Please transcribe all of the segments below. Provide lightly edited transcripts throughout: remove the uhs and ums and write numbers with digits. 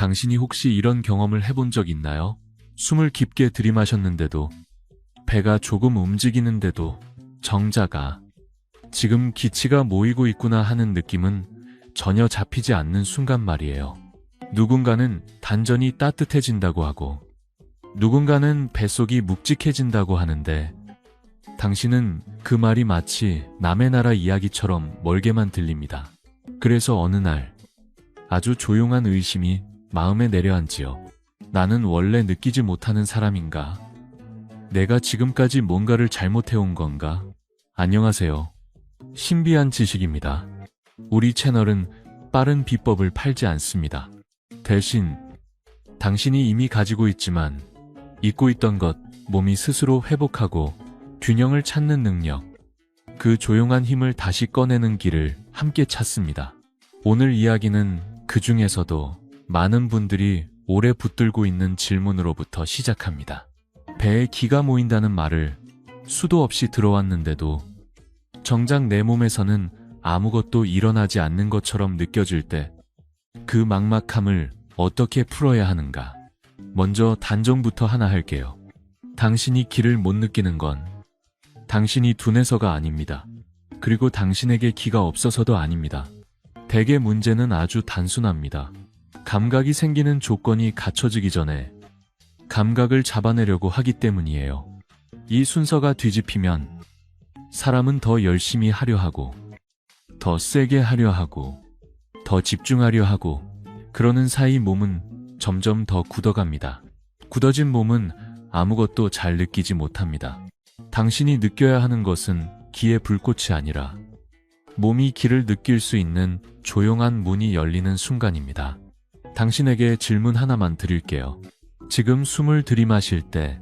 당신이 혹시 이런 경험을 해본 적 있나요? 숨을 깊게 들이마셨는데도, 배가 조금 움직이는데도 정자가 지금 기치가 모이고 있구나 하는 느낌은 전혀 잡히지 않는 순간 말이에요. 누군가는 단전이 따뜻해진다고 하고, 누군가는 뱃속이 묵직해진다고 하는데, 당신은 그 말이 마치 남의 나라 이야기처럼 멀게만 들립니다. 그래서 어느 날 아주 조용한 의심이 마음에 내려앉지요. 나는 원래 느끼지 못하는 사람인가? 내가 지금까지 뭔가를 잘못해온 건가? 안녕하세요. 신비한 지식입니다. 우리 채널은 빠른 비법을 팔지 않습니다. 대신 당신이 이미 가지고 있지만 잊고 있던 것, 몸이 스스로 회복하고 균형을 찾는 능력, 그 조용한 힘을 다시 꺼내는 길을 함께 찾습니다. 오늘 이야기는 그 중에서도 많은 분들이 오래 붙들고 있는 질문으로부터 시작합니다. 배에 기가 모인다는 말을 수도 없이 들어왔는데도 정작 내 몸에서는 아무것도 일어나지 않는 것처럼 느껴질 때 그 막막함을 어떻게 풀어야 하는가? 먼저 단정부터 하나 할게요. 당신이 기를 못 느끼는 건 당신이 둔해서가 아닙니다. 그리고 당신에게 기가 없어서도 아닙니다. 대개 문제는 아주 단순합니다. 감각이 생기는 조건이 갖춰지기 전에 감각을 잡아내려고 하기 때문이에요. 이 순서가 뒤집히면 사람은 더 열심히 하려 하고, 더 세게 하려 하고, 더 집중하려 하고, 그러는 사이 몸은 점점 더 굳어갑니다. 굳어진 몸은 아무것도 잘 느끼지 못합니다. 당신이 느껴야 하는 것은 기의 불꽃이 아니라 몸이 기를 느낄 수 있는 조용한 문이 열리는 순간입니다. 당신에게 질문 하나만 드릴게요. 지금 숨을 들이마실 때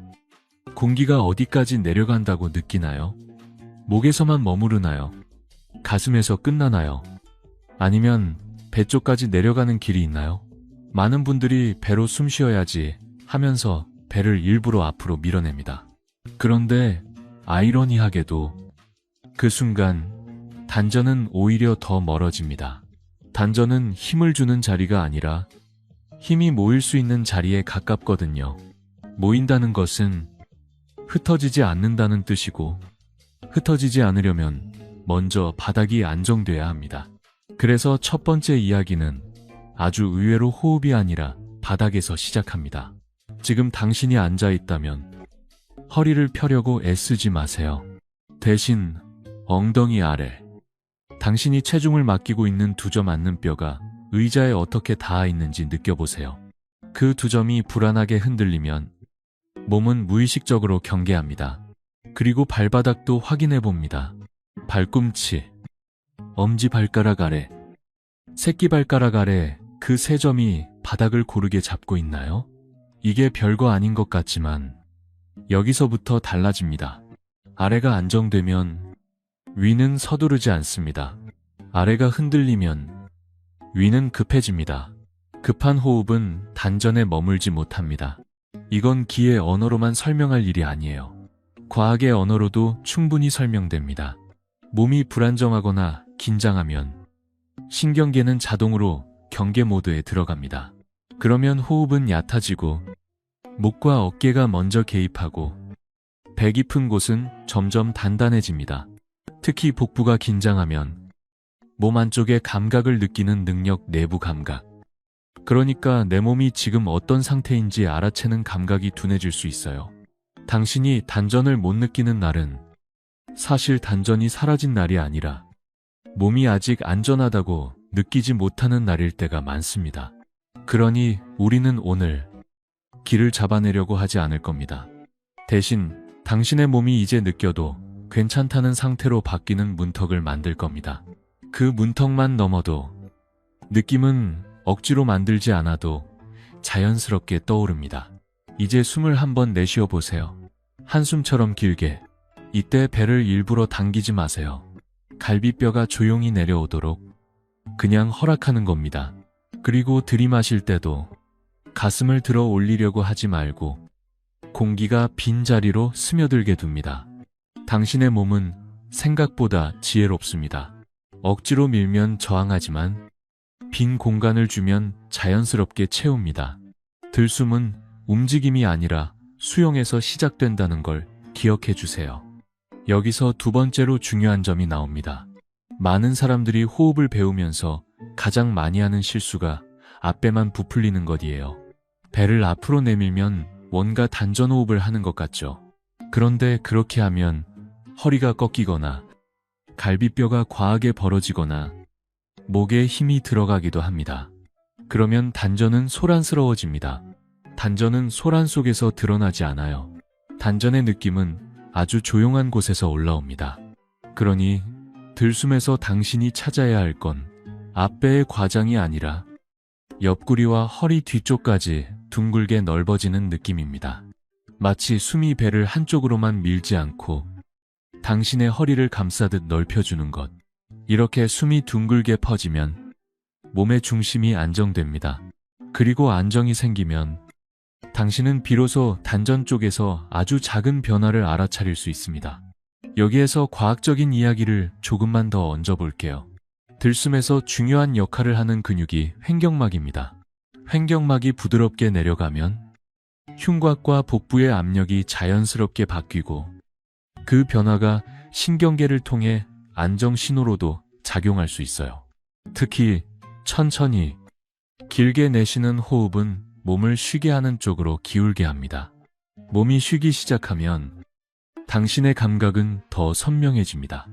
공기가 어디까지 내려간다고 느끼나요? 목에서만 머무르나요? 가슴에서 끝나나요? 아니면 배 쪽까지 내려가는 길이 있나요? 많은 분들이 배로 숨 쉬어야지 하면서 배를 일부러 앞으로 밀어냅니다. 그런데 아이러니하게도 그 순간 단전은 오히려 더 멀어집니다. 단전은 힘을 주는 자리가 아니라 힘이 모일 수 있는 자리에 가깝거든요. 모인다는 것은 흩어지지 않는다는 뜻이고, 흩어지지 않으려면 먼저 바닥이 안정돼야 합니다. 그래서 첫 번째 이야기는 아주 의외로 호흡이 아니라 바닥에서 시작합니다. 지금 당신이 앉아 있다면 허리를 펴려고 애쓰지 마세요. 대신 엉덩이 아래, 당신이 체중을 맡기고 있는 두 점 앉는 뼈가 의자에 어떻게 닿아 있는지 느껴보세요. 그 두 점이 불안하게 흔들리면 몸은 무의식적으로 경계합니다. 그리고 발바닥도 확인해 봅니다. 발꿈치, 엄지발가락 아래, 새끼발가락 아래 그 세 점이 바닥을 고르게 잡고 있나요? 이게 별거 아닌 것 같지만 여기서부터 달라집니다. 아래가 안정되면 위는 서두르지 않습니다. 아래가 흔들리면 위는 급해집니다. 급한 호흡은 단전에 머물지 못합니다. 이건 기의 언어로만 설명할 일이 아니에요. 과학의 언어로도 충분히 설명됩니다. 몸이 불안정하거나 긴장하면 신경계는 자동으로 경계 모드에 들어갑니다. 그러면 호흡은 얕아지고 목과 어깨가 먼저 개입하고 배 깊은 곳은 점점 단단해집니다. 특히 복부가 긴장하면 몸 안쪽의 감각을 느끼는 능력, 내부 감각. 그러니까 내 몸이 지금 어떤 상태인지 알아채는 감각이 둔해질 수 있어요. 당신이 단전을 못 느끼는 날은 사실 단전이 사라진 날이 아니라 몸이 아직 안전하다고 느끼지 못하는 날일 때가 많습니다. 그러니 우리는 오늘 기를 잡아내려고 하지 않을 겁니다. 대신 당신의 몸이 이제 느껴도 괜찮다는 상태로 바뀌는 문턱을 만들 겁니다. 그 문턱만 넘어도 느낌은 억지로 만들지 않아도 자연스럽게 떠오릅니다. 이제 숨을 한번 내쉬어 보세요. 한숨처럼 길게. 이때 배를 일부러 당기지 마세요. 갈비뼈가 조용히 내려오도록 그냥 허락하는 겁니다. 그리고 들이마실 때도 가슴을 들어 올리려고 하지 말고 공기가 빈자리로 스며들게 둡니다. 당신의 몸은 생각보다 지혜롭습니다. 억지로 밀면 저항하지만 빈 공간을 주면 자연스럽게 채웁니다. 들숨은 움직임이 아니라 수용에서 시작된다는 걸 기억해 주세요. 여기서 두 번째로 중요한 점이 나옵니다. 많은 사람들이 호흡을 배우면서 가장 많이 하는 실수가 앞배만 부풀리는 것이에요. 배를 앞으로 내밀면 뭔가 단전호흡을 하는 것 같죠. 그런데 그렇게 하면 허리가 꺾이거나 갈비뼈가 과하게 벌어지거나 목에 힘이 들어가기도 합니다. 그러면 단전은 소란스러워집니다. 단전은 소란 속에서 드러나지 않아요. 단전의 느낌은 아주 조용한 곳에서 올라옵니다. 그러니 들숨에서 당신이 찾아야 할 건 앞배의 과장이 아니라 옆구리와 허리 뒤쪽까지 둥글게 넓어지는 느낌입니다. 마치 숨이 배를 한쪽으로만 밀지 않고 당신의 허리를 감싸듯 넓혀주는 것. 이렇게 숨이 둥글게 퍼지면 몸의 중심이 안정됩니다. 그리고 안정이 생기면 당신은 비로소 단전 쪽에서 아주 작은 변화를 알아차릴 수 있습니다. 여기에서 과학적인 이야기를 조금만 더 얹어볼게요. 들숨에서 중요한 역할을 하는 근육이 횡격막입니다. 횡격막이 부드럽게 내려가면 흉곽과 복부의 압력이 자연스럽게 바뀌고 그 변화가 신경계를 통해 안정 신호로도 작용할 수 있어요. 특히 천천히 길게 내쉬는 호흡은 몸을 쉬게 하는 쪽으로 기울게 합니다. 몸이 쉬기 시작하면 당신의 감각은 더 선명해집니다.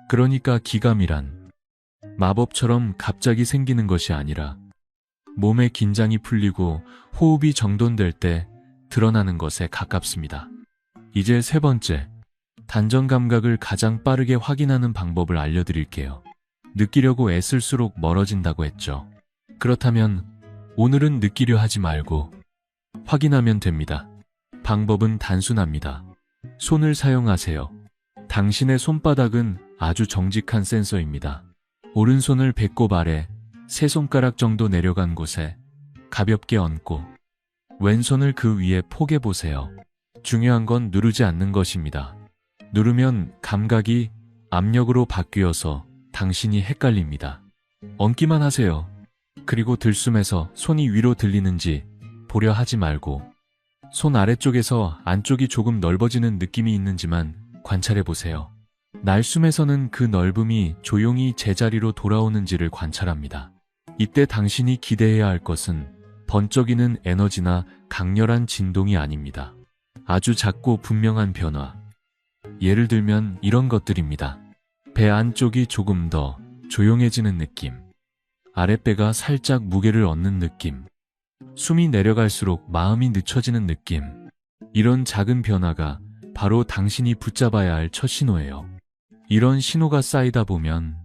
그러니까 기감이란 마법처럼 갑자기 생기는 것이 아니라 몸의 긴장이 풀리고 호흡이 정돈될 때 드러나는 것에 가깝습니다. 이제 세 번째, 단전 감각을 가장 빠르게 확인하는 방법을 알려드릴게요. 느끼려고 애쓸수록 멀어진다고 했죠. 그렇다면 오늘은 느끼려 하지 말고 확인하면 됩니다. 방법은 단순합니다. 손을 사용하세요. 당신의 손바닥은 아주 정직한 센서입니다. 오른손을 배꼽 아래 세 손가락 정도 내려간 곳에 가볍게 얹고 왼손을 그 위에 포개 보세요. 중요한 건 누르지 않는 것입니다. 누르면 감각이 압력으로 바뀌어서 당신이 헷갈립니다. 얹기만 하세요. 그리고 들숨에서 손이 위로 들리는지 보려 하지 말고 손 아래쪽에서 안쪽이 조금 넓어지는 느낌이 있는지만 관찰해 보세요. 날숨에서는 그 넓음이 조용히 제자리로 돌아오는지를 관찰합니다. 이때 당신이 기대해야 할 것은 번쩍이는 에너지나 강렬한 진동이 아닙니다. 아주 작고 분명한 변화. 예를 들면 이런 것들입니다. 배 안쪽이 조금 더 조용해지는 느낌. 아랫배가 살짝 무게를 얻는 느낌. 숨이 내려갈수록 마음이 늦춰지는 느낌. 이런 작은 변화가 바로 당신이 붙잡아야 할 첫 신호예요. 이런 신호가 쌓이다 보면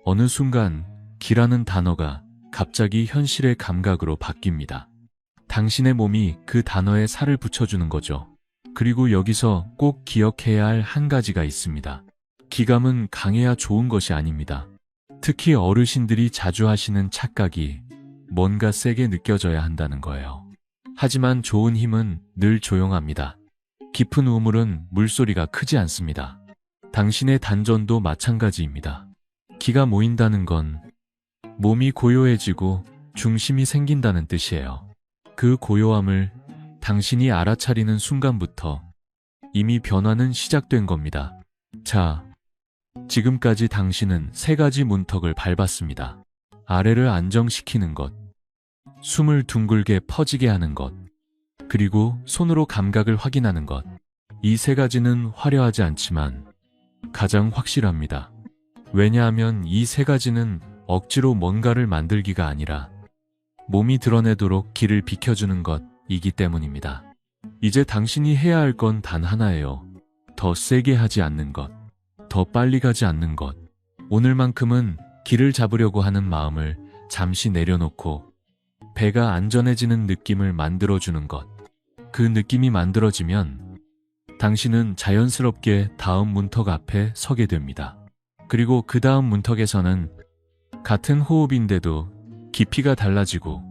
어느 순간 기라는 단어가 갑자기 현실의 감각으로 바뀝니다. 당신의 몸이 그 단어에 살을 붙여주는 거죠. 그리고 여기서 꼭 기억해야 할 한 가지가 있습니다. 기감은 강해야 좋은 것이 아닙니다. 특히 어르신들이 자주 하시는 착각이 뭔가 세게 느껴져야 한다는 거예요. 하지만 좋은 힘은 늘 조용합니다. 깊은 우물은 물소리가 크지 않습니다. 당신의 단전도 마찬가지입니다. 기가 모인다는 건 몸이 고요해지고 중심이 생긴다는 뜻이에요. 그 고요함을 당신이 알아차리는 순간부터 이미 변화는 시작된 겁니다. 자, 지금까지 당신은 세 가지 문턱을 밟았습니다. 아래를 안정시키는 것, 숨을 둥글게 퍼지게 하는 것, 그리고 손으로 감각을 확인하는 것. 이 세 가지는 화려하지 않지만 가장 확실합니다. 왜냐하면 이 세 가지는 억지로 뭔가를 만들기가 아니라 몸이 드러내도록 길을 비켜주는 것이기 때문입니다. 이제 당신이 해야 할 건 단 하나예요. 더 세게 하지 않는 것, 더 빨리 가지 않는 것. 오늘만큼은 길을 잡으려고 하는 마음을 잠시 내려놓고 배가 안전해지는 느낌을 만들어주는 것. 그 느낌이 만들어지면 당신은 자연스럽게 다음 문턱 앞에 서게 됩니다. 그리고 그 다음 문턱에서는 같은 호흡인데도 깊이가 달라지고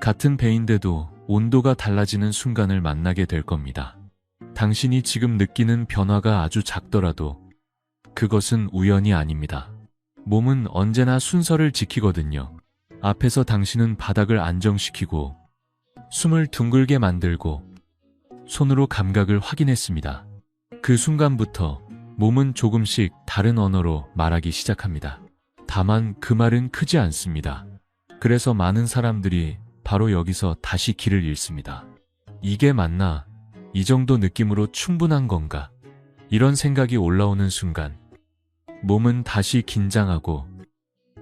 같은 배인데도 온도가 달라지는 순간을 만나게 될 겁니다. 당신이 지금 느끼는 변화가 아주 작더라도 그것은 우연이 아닙니다. 몸은 언제나 순서를 지키거든요. 앞에서 당신은 바닥을 안정시키고 숨을 둥글게 만들고 손으로 감각을 확인했습니다. 그 순간부터 몸은 조금씩 다른 언어로 말하기 시작합니다. 다만 그 말은 크지 않습니다. 그래서 많은 사람들이 바로 여기서 다시 길을 잃습니다. 이게 맞나? 이 정도 느낌으로 충분한 건가? 이런 생각이 올라오는 순간 몸은 다시 긴장하고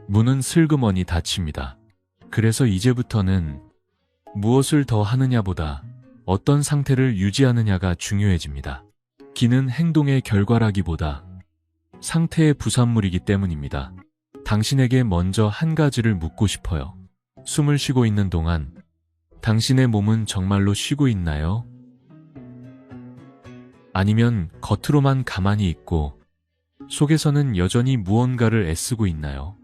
문은 슬그머니 닫힙니다. 그래서 이제부터는 무엇을 더 하느냐보다 어떤 상태를 유지하느냐가 중요해집니다. 기는 행동의 결과라기보다 상태의 부산물이기 때문입니다. 당신에게 먼저 한 가지를 묻고 싶어요. 숨을 쉬고 있는 동안 당신의 몸은 정말로 쉬고 있나요? 아니면 겉으로만 가만히 있고 속에서는 여전히 무언가를 애쓰고 있나요?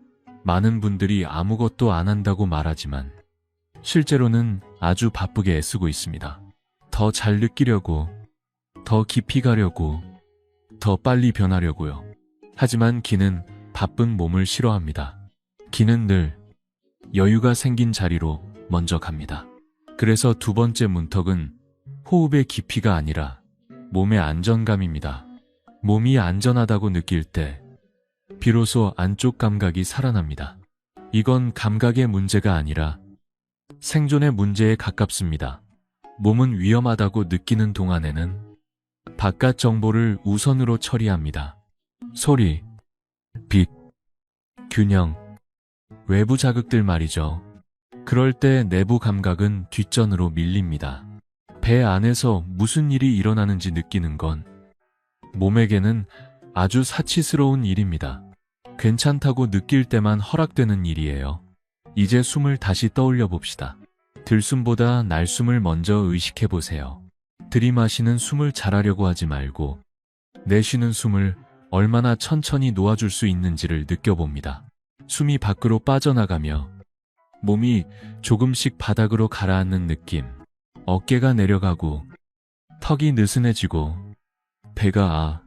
많은 분들이 아무것도 안 한다고 말하지만 실제로는 아주 바쁘게 애쓰고 있습니다. 더 잘 느끼려고, 더 깊이 가려고, 더 빨리 변하려고요. 하지만 기는 바쁜 몸을 싫어합니다. 기는 늘 여유가 생긴 자리로 먼저 갑니다. 그래서 두 번째 문턱은 호흡의 깊이가 아니라 몸의 안정감입니다. 몸이 안전하다고 느낄 때 비로소 안쪽 감각이 살아납니다. 이건 감각의 문제가 아니라 생존의 문제에 가깝습니다. 몸은 위험하다고 느끼는 동안에는 바깥 정보를 우선으로 처리합니다. 소리, 빛, 균형, 외부 자극들 말이죠. 그럴 때 내부 감각은 뒷전으로 밀립니다. 배 안에서 무슨 일이 일어나는지 느끼는 건 몸에게는 아주 사치스러운 일입니다. 괜찮다고 느낄 때만 허락되는 일이에요. 이제 숨을 다시 떠올려 봅시다. 들숨보다 날숨을 먼저 의식해 보세요. 들이마시는 숨을 잘하려고 하지 말고 내쉬는 숨을 얼마나 천천히 놓아줄 수 있는지를 느껴봅니다. 숨이 밖으로 빠져나가며 몸이 조금씩 바닥으로 가라앉는 느낌, 어깨가 내려가고 턱이 느슨해지고 배가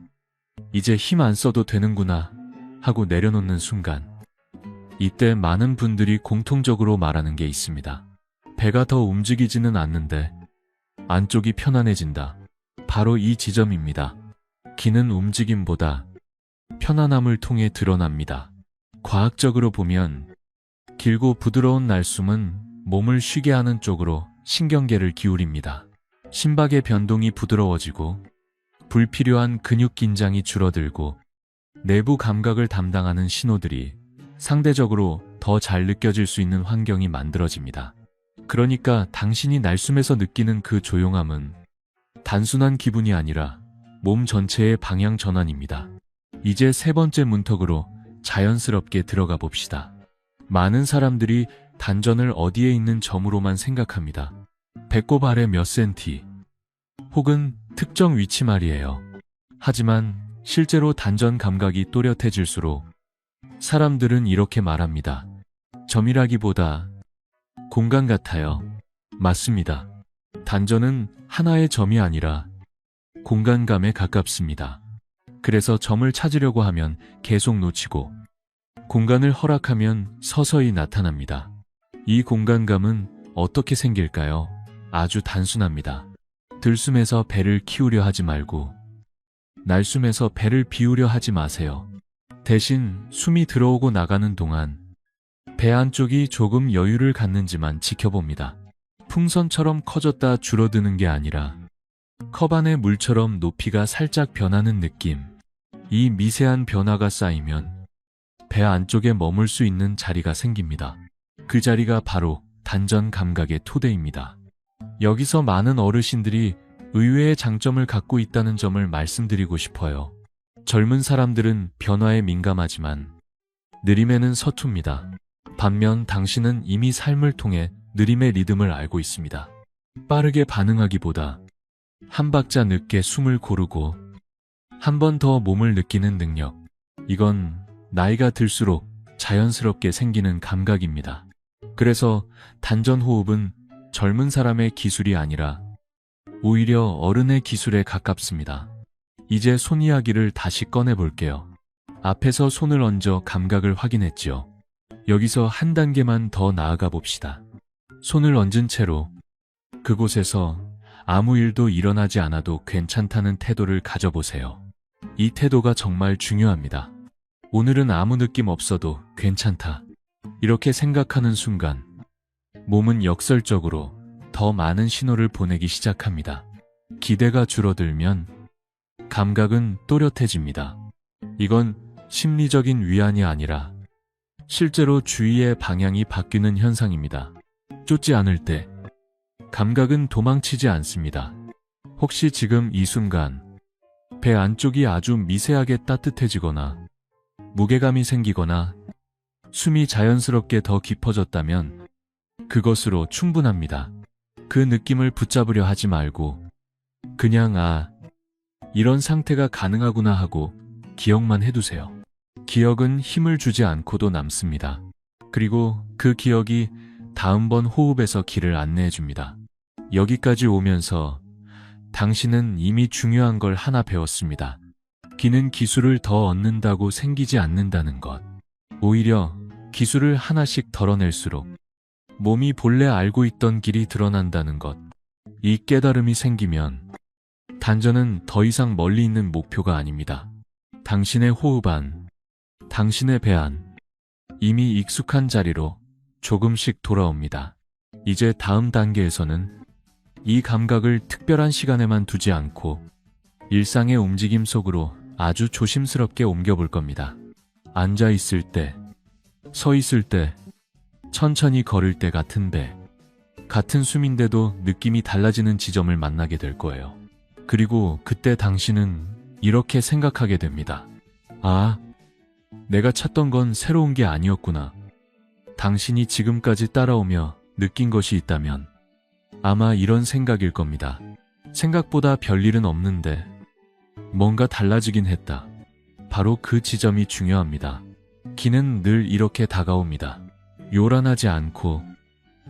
이제 힘 안 써도 되는구나 하고 내려놓는 순간, 이때 많은 분들이 공통적으로 말하는 게 있습니다. 배가 더 움직이지는 않는데 안쪽이 편안해진다. 바로 이 지점입니다. 기는 움직임보다 편안함을 통해 드러납니다. 과학적으로 보면 길고 부드러운 날숨은 몸을 쉬게 하는 쪽으로 신경계를 기울입니다. 심박의 변동이 부드러워지고 불필요한 근육 긴장이 줄어들고 내부 감각을 담당하는 신호들이 상대적으로 더 잘 느껴질 수 있는 환경이 만들어집니다. 그러니까 당신이 날숨에서 느끼는 그 조용함은 단순한 기분이 아니라 몸 전체의 방향 전환입니다. 이제 세 번째 문턱으로 자연스럽게 들어가 봅시다. 많은 사람들이 단전을 어디에 있는 점으로만 생각합니다. 배꼽 아래 몇 센티 혹은 특정 위치 말이에요. 하지만 실제로 단전 감각이 또렷해질수록 사람들은 이렇게 말합니다. 점이라기보다 공간 같아요. 맞습니다. 단전은 하나의 점이 아니라 공간감에 가깝습니다. 그래서 점을 찾으려고 하면 계속 놓치고 공간을 허락하면 서서히 나타납니다. 이 공간감은 어떻게 생길까요? 아주 단순합니다. 들숨에서 배를 키우려 하지 말고 날숨에서 배를 비우려 하지 마세요. 대신 숨이 들어오고 나가는 동안 배 안쪽이 조금 여유를 갖는지만 지켜봅니다. 풍선처럼 커졌다 줄어드는 게 아니라 컵 안의 물처럼 높이가 살짝 변하는 느낌. 이 미세한 변화가 쌓이면 배 안쪽에 머물 수 있는 자리가 생깁니다. 그 자리가 바로 단전 감각의 토대입니다. 여기서 많은 어르신들이 의외의 장점을 갖고 있다는 점을 말씀드리고 싶어요. 젊은 사람들은 변화에 민감하지만 느림에는 서툽니다. 반면 당신은 이미 삶을 통해 느림의 리듬을 알고 있습니다. 빠르게 반응하기보다 한 박자 늦게 숨을 고르고 한 번 더 몸을 느끼는 능력. 이건 나이가 들수록 자연스럽게 생기는 감각입니다. 그래서 단전 호흡은 젊은 사람의 기술이 아니라 오히려 어른의 기술에 가깝습니다. 이제 손 이야기를 다시 꺼내볼게요. 앞에서 손을 얹어 감각을 확인했지요. 여기서 한 단계만 더 나아가 봅시다. 손을 얹은 채로 그곳에서 아무 일도 일어나지 않아도 괜찮다는 태도를 가져보세요. 이 태도가 정말 중요합니다. 오늘은 아무 느낌 없어도 괜찮다. 이렇게 생각하는 순간 몸은 역설적으로 더 많은 신호를 보내기 시작합니다. 기대가 줄어들면 감각은 또렷해집니다. 이건 심리적인 위안이 아니라 실제로 주의의 방향이 바뀌는 현상입니다. 쫓지 않을 때 감각은 도망치지 않습니다. 혹시 지금 이 순간 배 안쪽이 아주 미세하게 따뜻해지거나 무게감이 생기거나 숨이 자연스럽게 더 깊어졌다면 그것으로 충분합니다. 그 느낌을 붙잡으려 하지 말고 그냥 이런 상태가 가능하구나 하고 기억만 해두세요. 기억은 힘을 주지 않고도 남습니다. 그리고 그 기억이 다음번 호흡에서 길을 안내해 줍니다. 여기까지 오면서 당신은 이미 중요한 걸 하나 배웠습니다. 기는 기술을 더 얻는다고 생기지 않는다는 것. 오히려 기술을 하나씩 덜어낼수록 몸이 본래 알고 있던 길이 드러난다는 것. 이 깨달음이 생기면 단전은 더 이상 멀리 있는 목표가 아닙니다. 당신의 호흡 안, 당신의 배 안, 이미 익숙한 자리로 조금씩 돌아옵니다. 이제 다음 단계에서는 이 감각을 특별한 시간에만 두지 않고 일상의 움직임 속으로 아주 조심스럽게 옮겨볼 겁니다. 앉아 있을 때, 서 있을 때, 천천히 걸을 때 같은 배, 같은 숨인데도 느낌이 달라지는 지점을 만나게 될 거예요. 그리고 그때 당신은 이렇게 생각하게 됩니다. 내가 찾던 건 새로운 게 아니었구나. 당신이 지금까지 따라오며 느낀 것이 있다면 아마 이런 생각일 겁니다. 생각보다 별일은 없는데 뭔가 달라지긴 했다. 바로 그 지점이 중요합니다. 기는 늘 이렇게 다가옵니다. 요란하지 않고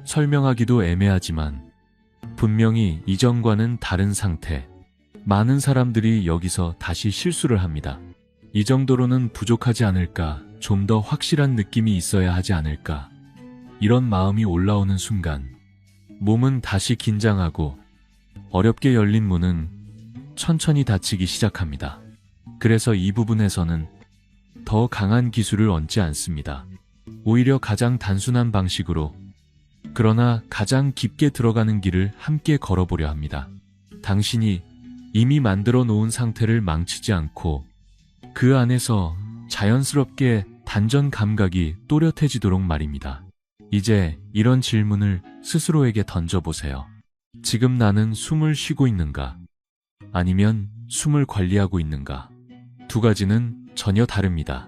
설명하기도 애매하지만 분명히 이전과는 다른 상태. 많은 사람들이 여기서 다시 실수를 합니다. 이 정도로는 부족하지 않을까, 좀 더 확실한 느낌이 있어야 하지 않을까. 이런 마음이 올라오는 순간 몸은 다시 긴장하고 어렵게 열린 문은 천천히 닫히기 시작합니다. 그래서 이 부분에서는 더 강한 기술을 얹지 않습니다. 오히려 가장 단순한 방식으로, 그러나 가장 깊게 들어가는 길을 함께 걸어보려 합니다. 당신이 이미 만들어 놓은 상태를 망치지 않고 그 안에서 자연스럽게 단전 감각이 또렷해지도록 말입니다. 이제 이런 질문을 스스로에게 던져보세요. 지금 나는 숨을 쉬고 있는가? 아니면 숨을 관리하고 있는가? 두 가지는 전혀 다릅니다.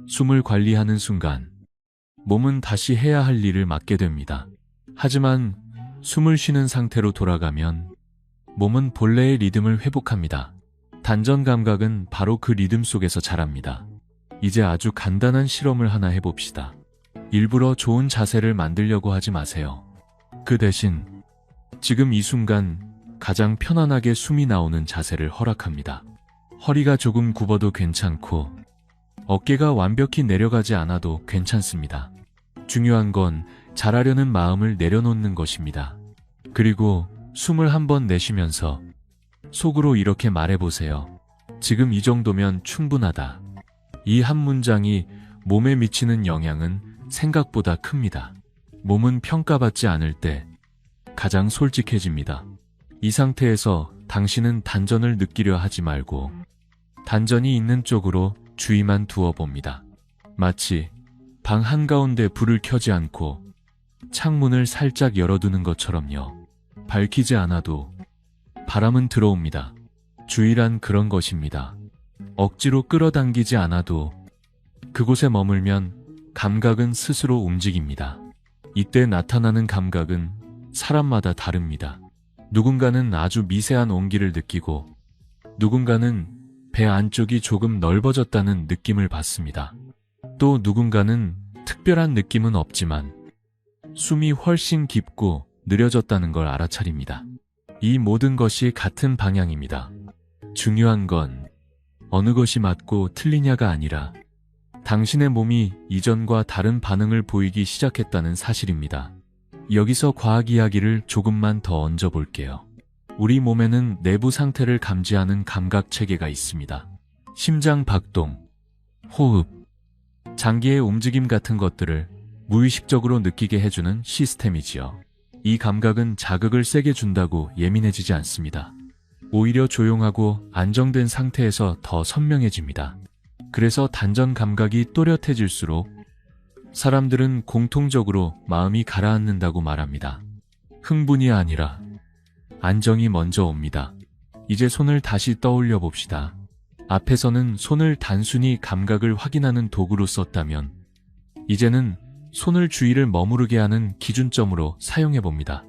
숨을 관리하는 순간 몸은 다시 해야 할 일을 맡게 됩니다. 하지만 숨을 쉬는 상태로 돌아가면 몸은 본래의 리듬을 회복합니다. 단전 감각은 바로 그 리듬 속에서 자랍니다. 이제 아주 간단한 실험을 하나 해봅시다. 일부러 좋은 자세를 만들려고 하지 마세요. 그 대신 지금 이 순간 가장 편안하게 숨이 나오는 자세를 허락합니다. 허리가 조금 굽어도 괜찮고 어깨가 완벽히 내려가지 않아도 괜찮습니다. 중요한 건 잘하려는 마음을 내려놓는 것입니다. 그리고 숨을 한번 내쉬면서 속으로 이렇게 말해보세요. 지금 이 정도면 충분하다. 이 한 문장이 몸에 미치는 영향은 생각보다 큽니다. 몸은 평가받지 않을 때 가장 솔직해집니다. 이 상태에서 당신은 단전을 느끼려 하지 말고 단전이 있는 쪽으로 주의만 두어 봅니다. 마치 방 한가운데 불을 켜지 않고 창문을 살짝 열어두는 것처럼요. 밝히지 않아도 바람은 들어옵니다. 주의란 그런 것입니다. 억지로 끌어당기지 않아도 그곳에 머물면 감각은 스스로 움직입니다. 이때 나타나는 감각은 사람마다 다릅니다. 누군가는 아주 미세한 온기를 느끼고 누군가는 배 안쪽이 조금 넓어졌다는 느낌을 받습니다. 또 누군가는 특별한 느낌은 없지만 숨이 훨씬 깊고 느려졌다는 걸 알아차립니다. 이 모든 것이 같은 방향입니다. 중요한 건 어느 것이 맞고 틀리냐가 아니라 당신의 몸이 이전과 다른 반응을 보이기 시작했다는 사실입니다. 여기서 과학 이야기를 조금만 더 얹어 볼게요. 우리 몸에는 내부 상태를 감지하는 감각 체계가 있습니다. 심장 박동, 호흡, 장기의 움직임 같은 것들을 무의식적으로 느끼게 해주는 시스템이지요. 이 감각은 자극을 세게 준다고 예민해지지 않습니다. 오히려 조용하고 안정된 상태에서 더 선명해집니다. 그래서 단전 감각이 또렷해질수록 사람들은 공통적으로 마음이 가라앉는다고 말합니다. 흥분이 아니라 안정이 먼저 옵니다. 이제 손을 다시 떠올려 봅시다. 앞에서는 손을 단순히 감각을 확인하는 도구로 썼다면 이제는 손을 주위를 머무르게 하는 기준점으로 사용해 봅니다.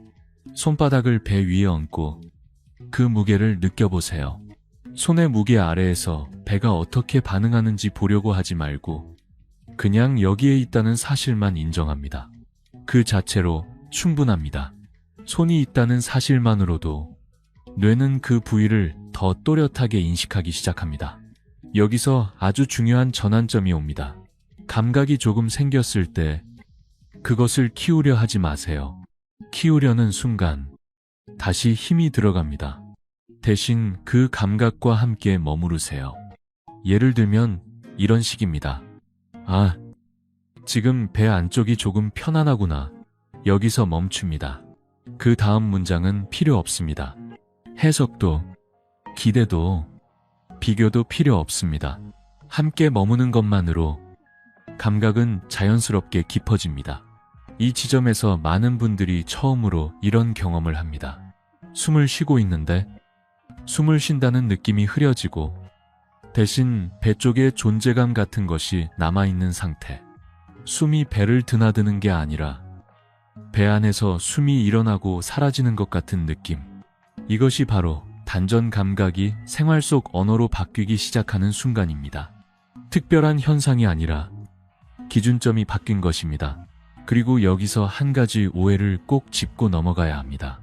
손바닥을 배 위에 얹고 그 무게를 느껴보세요. 손의 무게 아래에서 배가 어떻게 반응하는지 보려고 하지 말고 그냥 여기에 있다는 사실만 인정합니다. 그 자체로 충분합니다. 손이 있다는 사실만으로도 뇌는 그 부위를 더 또렷하게 인식하기 시작합니다. 여기서 아주 중요한 전환점이 옵니다. 감각이 조금 생겼을 때 그것을 키우려 하지 마세요. 키우려는 순간 다시 힘이 들어갑니다. 대신 그 감각과 함께 머무르세요. 예를 들면 이런 식입니다. 아, 지금 배 안쪽이 조금 편안하구나. 여기서 멈춥니다. 그 다음 문장은 필요 없습니다. 해석도, 기대도, 비교도 필요 없습니다. 함께 머무는 것만으로 감각은 자연스럽게 깊어집니다. 이 지점에서 많은 분들이 처음으로 이런 경험을 합니다. 숨을 쉬고 있는데 숨을 쉰다는 느낌이 흐려지고 대신 배 쪽에 존재감 같은 것이 남아있는 상태. 숨이 배를 드나드는 게 아니라 배 안에서 숨이 일어나고 사라지는 것 같은 느낌. 이것이 바로 단전 감각이 생활 속 언어로 바뀌기 시작하는 순간입니다. 특별한 현상이 아니라 기준점이 바뀐 것입니다. 그리고 여기서 한 가지 오해를 꼭 짚고 넘어가야 합니다.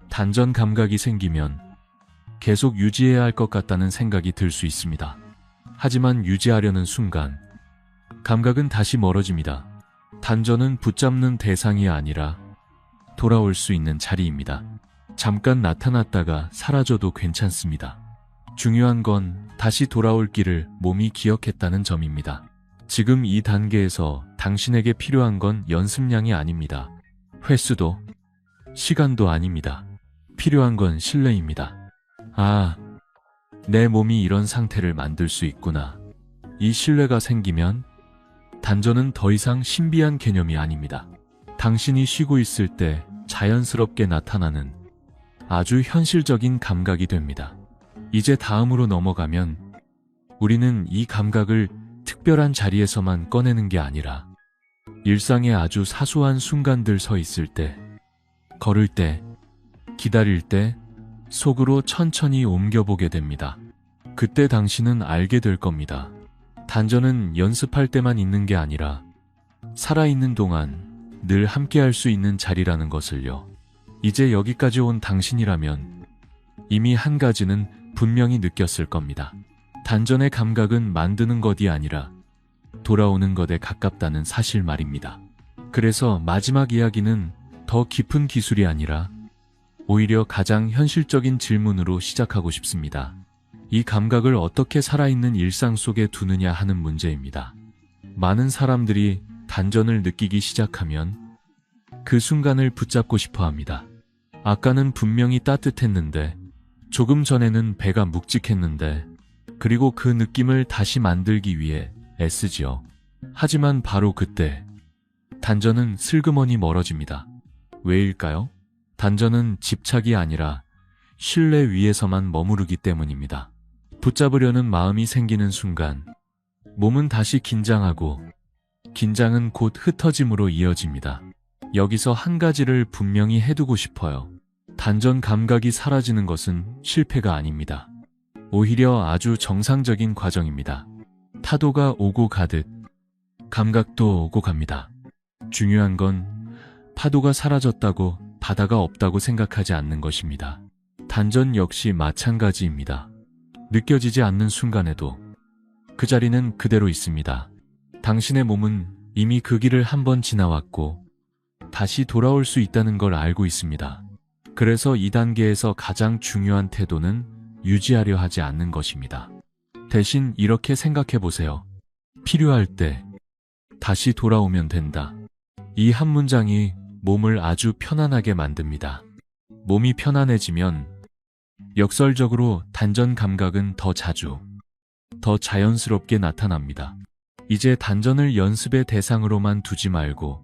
단전 감각이 생기면 계속 유지해야 할 것 같다는 생각이 들 수 있습니다. 하지만 유지하려는 순간 감각은 다시 멀어집니다. 단전은 붙잡는 대상이 아니라 돌아올 수 있는 자리입니다. 잠깐 나타났다가 사라져도 괜찮습니다. 중요한 건 다시 돌아올 길을 몸이 기억했다는 점입니다. 지금 이 단계에서 당신에게 필요한 건 연습량이 아닙니다. 횟수도, 시간도 아닙니다. 필요한 건 신뢰입니다. 아, 내 몸이 이런 상태를 만들 수 있구나. 이 신뢰가 생기면 단전은 더 이상 신비한 개념이 아닙니다. 당신이 쉬고 있을 때 자연스럽게 나타나는 아주 현실적인 감각이 됩니다. 이제 다음으로 넘어가면 우리는 이 감각을 특별한 자리에서만 꺼내는 게 아니라 일상의 아주 사소한 순간들 서 있을 때, 걸을 때, 기다릴 때 속으로 천천히 옮겨보게 됩니다. 그때 당신은 알게 될 겁니다. 단전은 연습할 때만 있는 게 아니라 살아있는 동안 늘 함께 할 수 있는 자리라는 것을요. 이제 여기까지 온 당신이라면 이미 한 가지는 분명히 느꼈을 겁니다. 단전의 감각은 만드는 것이 아니라 돌아오는 것에 가깝다는 사실 말입니다. 그래서 마지막 이야기는 더 깊은 기술이 아니라 오히려 가장 현실적인 질문으로 시작하고 싶습니다. 이 감각을 어떻게 살아있는 일상 속에 두느냐 하는 문제입니다. 많은 사람들이 단전을 느끼기 시작하면 그 순간을 붙잡고 싶어 합니다. 아까는 분명히 따뜻했는데, 조금 전에는 배가 묵직했는데, 그리고 그 느낌을 다시 만들기 위해 애쓰지요. 하지만 바로 그때 단전은 슬그머니 멀어집니다. 왜일까요? 단전은 집착이 아니라 신뢰 위에서만 머무르기 때문입니다. 붙잡으려는 마음이 생기는 순간 몸은 다시 긴장하고 긴장은 곧 흩어짐으로 이어집니다. 여기서 한 가지를 분명히 해두고 싶어요. 단전 감각이 사라지는 것은 실패가 아닙니다. 오히려 아주 정상적인 과정입니다. 파도가 오고 가듯 감각도 오고 갑니다. 중요한 건 파도가 사라졌다고 바다가 없다고 생각하지 않는 것입니다. 단전 역시 마찬가지입니다. 느껴지지 않는 순간에도 그 자리는 그대로 있습니다. 당신의 몸은 이미 그 길을 한번 지나왔고 다시 돌아올 수 있다는 걸 알고 있습니다. 그래서 이 단계에서 가장 중요한 태도는 유지하려 하지 않는 것입니다. 대신 이렇게 생각해 보세요. 필요할 때 다시 돌아오면 된다. 이 한 문장이 몸을 아주 편안하게 만듭니다. 몸이 편안해지면 역설적으로 단전 감각은 더 자주, 더 자연스럽게 나타납니다. 이제 단전을 연습의 대상으로만 두지 말고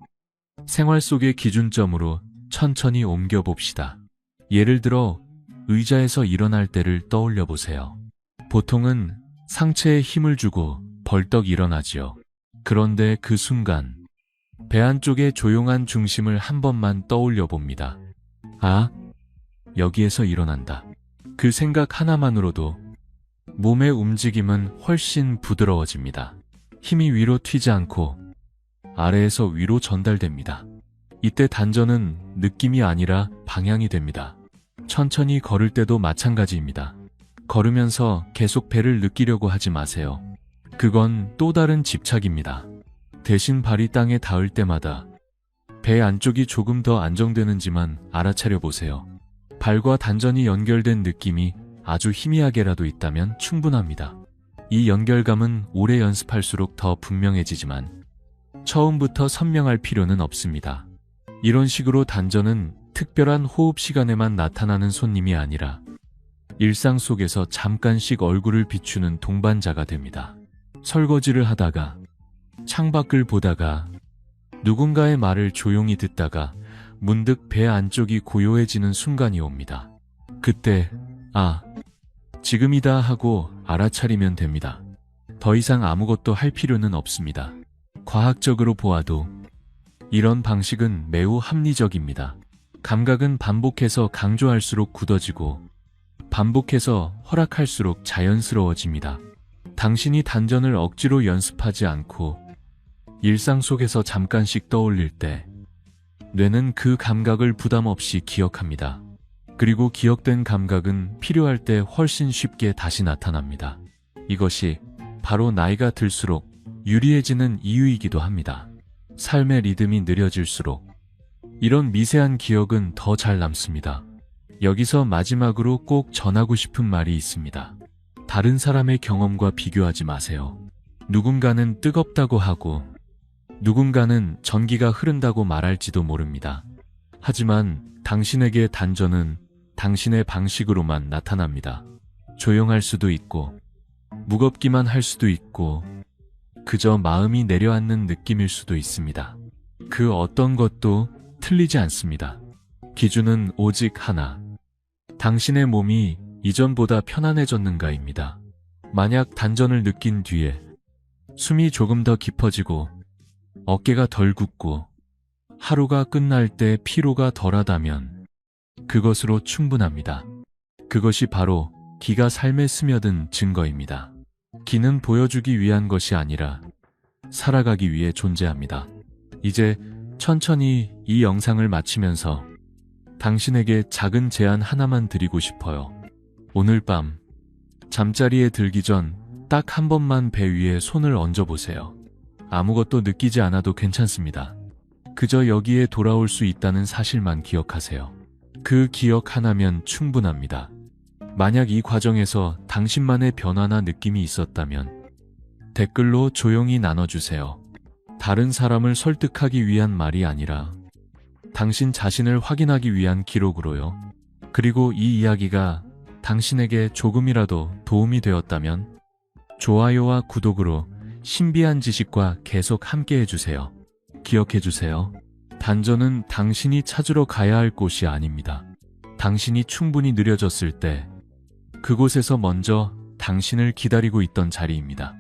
생활 속의 기준점으로 천천히 옮겨봅시다. 예를 들어 의자에서 일어날 때를 떠올려 보세요. 보통은 상체에 힘을 주고 벌떡 일어나지요. 그런데 그 순간 배 안쪽의 조용한 중심을 한 번만 떠올려 봅니다. 아, 여기에서 일어난다. 그 생각 하나만으로도 몸의 움직임은 훨씬 부드러워집니다. 힘이 위로 튀지 않고 아래에서 위로 전달됩니다. 이때 단전은 느낌이 아니라 방향이 됩니다. 천천히 걸을 때도 마찬가지입니다. 걸으면서 계속 배를 느끼려고 하지 마세요. 그건 또 다른 집착입니다. 대신 발이 땅에 닿을 때마다 배 안쪽이 조금 더 안정되는지만 알아차려 보세요. 발과 단전이 연결된 느낌이 아주 희미하게라도 있다면 충분합니다. 이 연결감은 오래 연습할수록 더 분명해지지만 처음부터 선명할 필요는 없습니다. 이런 식으로 단전은 특별한 호흡 시간에만 나타나는 손님이 아니라 일상 속에서 잠깐씩 얼굴을 비추는 동반자가 됩니다. 설거지를 하다가, 창밖을 보다가, 누군가의 말을 조용히 듣다가 문득 배 안쪽이 고요해지는 순간이 옵니다. 그때 아, 지금이다 하고 알아차리면 됩니다. 더 이상 아무것도 할 필요는 없습니다. 과학적으로 보아도 이런 방식은 매우 합리적입니다. 감각은 반복해서 강조할수록 굳어지고 반복해서 허락할수록 자연스러워집니다. 당신이 단전을 억지로 연습하지 않고 일상 속에서 잠깐씩 떠올릴 때 뇌는 그 감각을 부담 없이 기억합니다. 그리고 기억된 감각은 필요할 때 훨씬 쉽게 다시 나타납니다. 이것이 바로 나이가 들수록 유리해지는 이유이기도 합니다. 삶의 리듬이 느려질수록 이런 미세한 기억은 더 잘 남습니다. 여기서 마지막으로 꼭 전하고 싶은 말이 있습니다. 다른 사람의 경험과 비교하지 마세요. 누군가는 뜨겁다고 하고 누군가는 전기가 흐른다고 말할지도 모릅니다. 하지만 당신에게 단전은 당신의 방식으로만 나타납니다. 조용할 수도 있고 무겁기만 할 수도 있고 그저 마음이 내려앉는 느낌일 수도 있습니다. 그 어떤 것도 틀리지 않습니다. 기준은 오직 하나. 당신의 몸이 이전보다 편안해졌는가입니다. 만약 단전을 느낀 뒤에 숨이 조금 더 깊어지고 어깨가 덜 굽고 하루가 끝날 때 피로가 덜하다면 그것으로 충분합니다. 그것이 바로 기가 삶에 스며든 증거입니다. 기는 보여주기 위한 것이 아니라 살아가기 위해 존재합니다. 이제 천천히 이 영상을 마치면서 당신에게 작은 제안 하나만 드리고 싶어요. 오늘 밤 잠자리에 들기 전 딱 한 번만 배 위에 손을 얹어보세요. 아무것도 느끼지 않아도 괜찮습니다. 그저 여기에 돌아올 수 있다는 사실만 기억하세요. 그 기억 하나면 충분합니다. 만약 이 과정에서 당신만의 변화나 느낌이 있었다면 댓글로 조용히 나눠주세요. 다른 사람을 설득하기 위한 말이 아니라 당신 자신을 확인하기 위한 기록으로요. 그리고 이 이야기가 당신에게 조금이라도 도움이 되었다면 좋아요와 구독으로 신비한 지식과 계속 함께 해주세요. 기억해주세요. 단전은 당신이 찾으러 가야 할 곳이 아닙니다. 당신이 충분히 느려졌을 때 그곳에서 먼저 당신을 기다리고 있던 자리입니다.